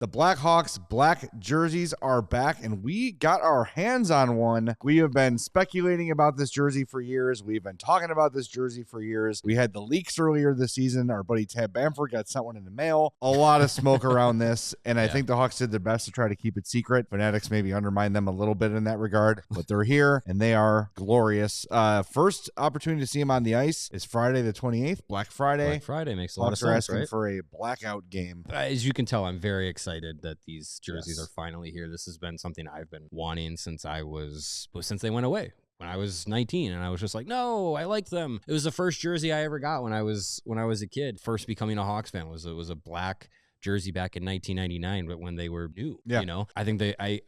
The Blackhawks black jerseys are back, and we got our hands on one. We have been speculating about this jersey for years. We've been talking about this jersey for years. We had the leaks earlier this season. Our buddy Tab Bamford got sent one in the mail. A lot of smoke around this, and I think the Hawks did their best to try to keep it secret. Fanatics maybe undermined them a little bit in that regard, but they're here, and they are glorious. First opportunity to see them on the ice is Friday the 28th, Black Friday. Black Friday makes a lot of Hawks are sense, asking right? for a blackout game. As you can tell, I'm very excited that these jerseys are finally here. This has been something I've been wanting since they went away when I was 19, and I was just like, no, I like them. It was the first jersey I ever got when I was a kid. First becoming a Hawks fan was a black jersey back in 1999, but when they were new, you know, I think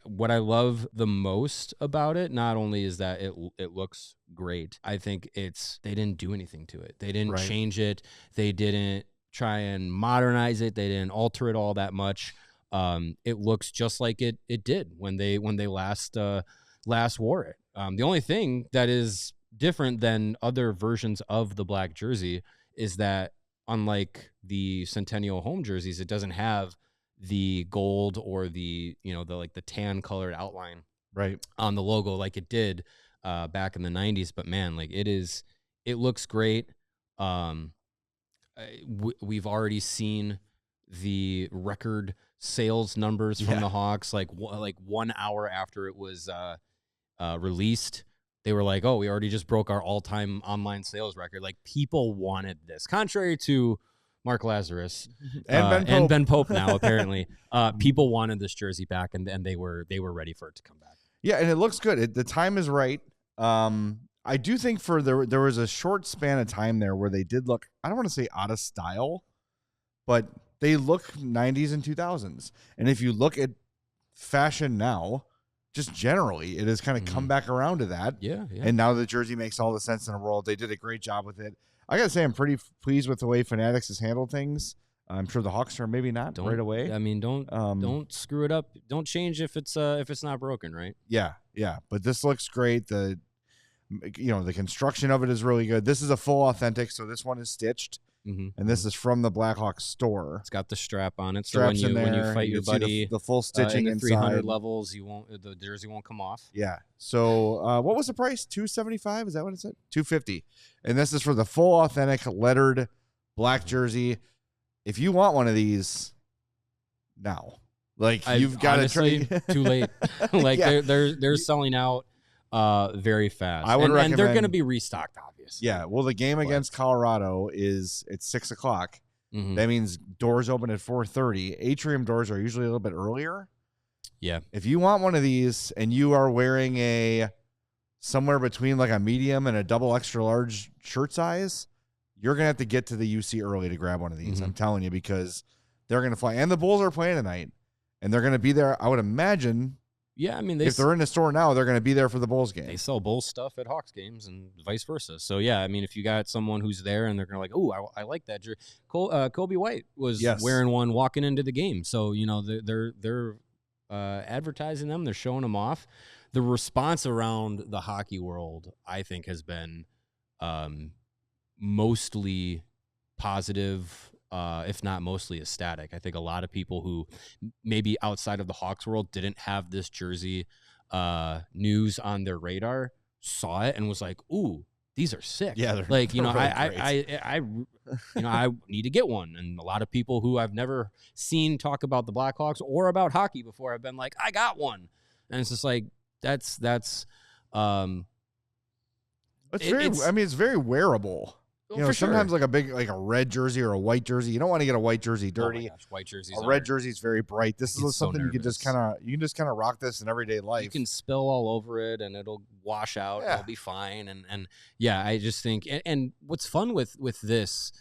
what I love the most about it, not only is that it looks great, I think they didn't do anything to it. They didn't change it. They didn't try and modernize it. They didn't alter it all that much. It looks just like it did when they last wore it. The only thing that is different than other versions of the black jersey is that, unlike the Centennial home jerseys, it doesn't have the gold or the tan colored outline on the logo like it did back in the 90s. But man, it looks great. We've already seen the record sales numbers from the Hawks, like 1 hour after it was released. They were like, oh, we already just broke our all-time online sales record. Like, people wanted this. Contrary to Mark Lazarus and Ben Pope now, apparently, people wanted this jersey back, and they were ready for it to come back. Yeah, and it looks good. The time is right. I do think there was a short span of time there where they did look, I don't want to say out of style, but they look 90s and 2000s. And if you look at fashion now, just generally, it has kind of come back around to that. Yeah. And now the jersey makes all the sense in the world. They did a great job with it. I got to say, I'm pretty pleased with the way Fanatics has handled things. I'm sure the Hawks are maybe not right away. I mean, don't screw it up. Don't change if it's not broken, right? Yeah. But this looks great. The construction of it is really good. This is a full authentic, so this one is stitched. And this is from the Blackhawks store. It's got the strap on it, so when you fight your buddy, the full stitching in the inside. 300 levels, the jersey won't come off. Yeah. So what was the price? $275? Is that what it said? $250. And this is for the full authentic lettered black jersey. If you want one of these now, you've got to try. Too late. They're selling out very fast. I would recommend, and they're going to be restocked, obviously. Yeah, well, the game against Colorado is at 6 o'clock. That means doors open at 4:30. Atrium doors are usually a little bit earlier. Yeah. If you want one of these and you are wearing somewhere between like a medium and a double extra large shirt size, you're going to have to get to the UC early to grab one of these. I'm telling you, because they're going to fly. And the Bulls are playing tonight, and they're going to be there, I would imagine. Yeah, I mean, if they're in the store now, they're going to be there for the Bulls game. They sell Bulls stuff at Hawks games and vice versa. So, yeah, I mean, if you got someone who's there and they're going to oh, I like that jersey. Kobe White was wearing one walking into the game. So, they're advertising them. They're showing them off. The response around the hockey world, I think, has been mostly positive, if not mostly ecstatic. I think a lot of people who maybe outside of the Hawks world didn't have this jersey news on their radar saw it and was like, "Ooh, these are sick." Yeah, they're like really I need to get one. And a lot of people who I've never seen talk about the Blackhawks or about hockey before have been like, "I got one," and it's just like that's it's very wearable. Sometimes like a red jersey or a white jersey. You don't want to get a white jersey dirty. Oh my gosh, white jerseys. A red jersey is very bright. This is something you can just kind of rock this in everyday life. You can spill all over it and it'll wash out. Yeah. It'll be fine. And yeah, I just think and what's fun with this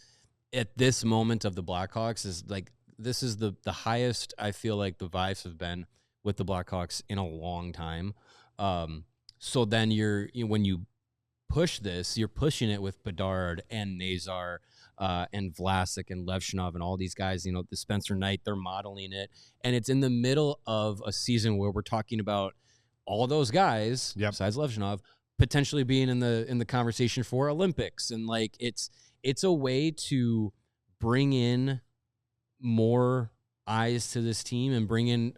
at this moment of the Blackhawks is like this is the highest I feel like the vibes have been with the Blackhawks in a long time. So then when you push this, you're pushing it with Bedard and Nazar and Vlasic and Levshunov and all these guys, the Spencer Knight, they're modeling it. And it's in the middle of a season where we're talking about all those guys, besides Levshunov, potentially being in the conversation for Olympics. And it's a way to bring in more eyes to this team and bring in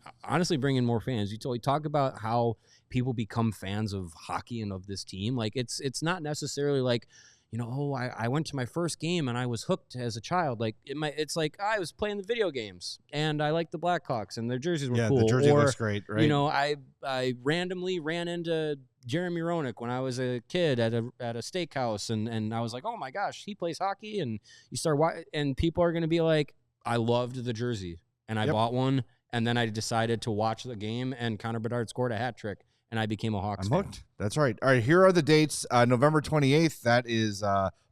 more fans. You talk about how people become fans of hockey and of this team. Like it's not necessarily like, I went to my first game and I was hooked as a child. Like it's like I was playing the video games and I liked the Blackhawks and their jerseys were cool. The jersey looks great, right? I randomly ran into Jeremy Roenick when I was a kid at a steakhouse and I was like, oh my gosh, he plays hockey. And you start and people are going to be like, I loved the jersey and I bought one. And then I decided to watch the game and Connor Bedard scored a hat trick. And I became a Hawks fan. Hooked. That's right. All right, here are the dates. November 28th, that is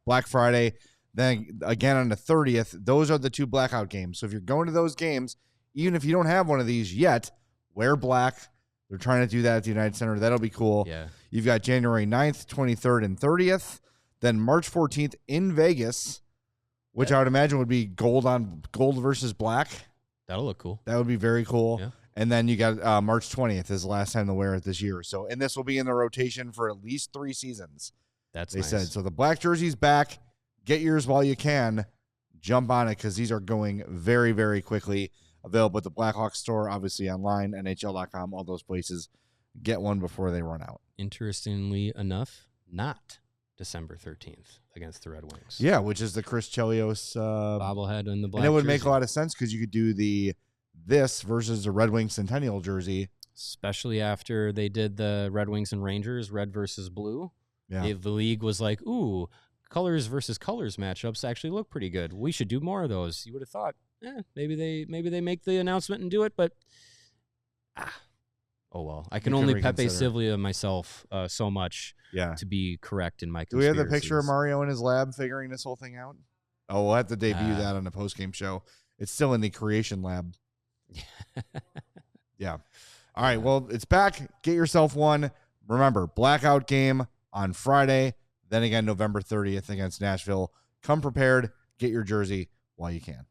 Black Friday. Then again on the 30th, those are the 2 blackout games. So if you're going to those games, even if you don't have one of these yet, wear black. They're trying to do that at the United Center. That'll be cool. Yeah. You've got January 9th, 23rd, and 30th. Then March 14th in Vegas, which I would imagine would be gold versus black. That'll look cool. That would be very cool. Yeah. And then you got March 20th is the last time to wear it this year. So, and this will be in the rotation for at least 3 seasons. They nice. Said. So the black jersey's back. Get yours while you can. Jump on it because these are going very, very quickly. Available at the Blackhawks store, obviously online, NHL.com, all those places. Get one before they run out. Interestingly enough, not December 13th against the Red Wings. Yeah, which is the Chris Chelios bobblehead in the black. And it would jersey. make a lot of sense because you could do this versus the Red Wings Centennial jersey. Especially after they did the Red Wings and Rangers, red versus blue. Yeah. The league was like, ooh, colors versus colors matchups actually look pretty good. We should do more of those. You would have thought, maybe they make the announcement and do it, but oh well. I can only Pepe Sivlia myself so much to be correct in my conspiracies. Do we have the picture of Mario in his lab figuring this whole thing out? Oh, we'll have to debut that on the postgame show. It's still in the creation lab. Yeah. All right. Well, it's back. Get yourself one. Remember, blackout game on Friday. Then again, November 30th against Nashville. Come prepared. Get your jersey while you can.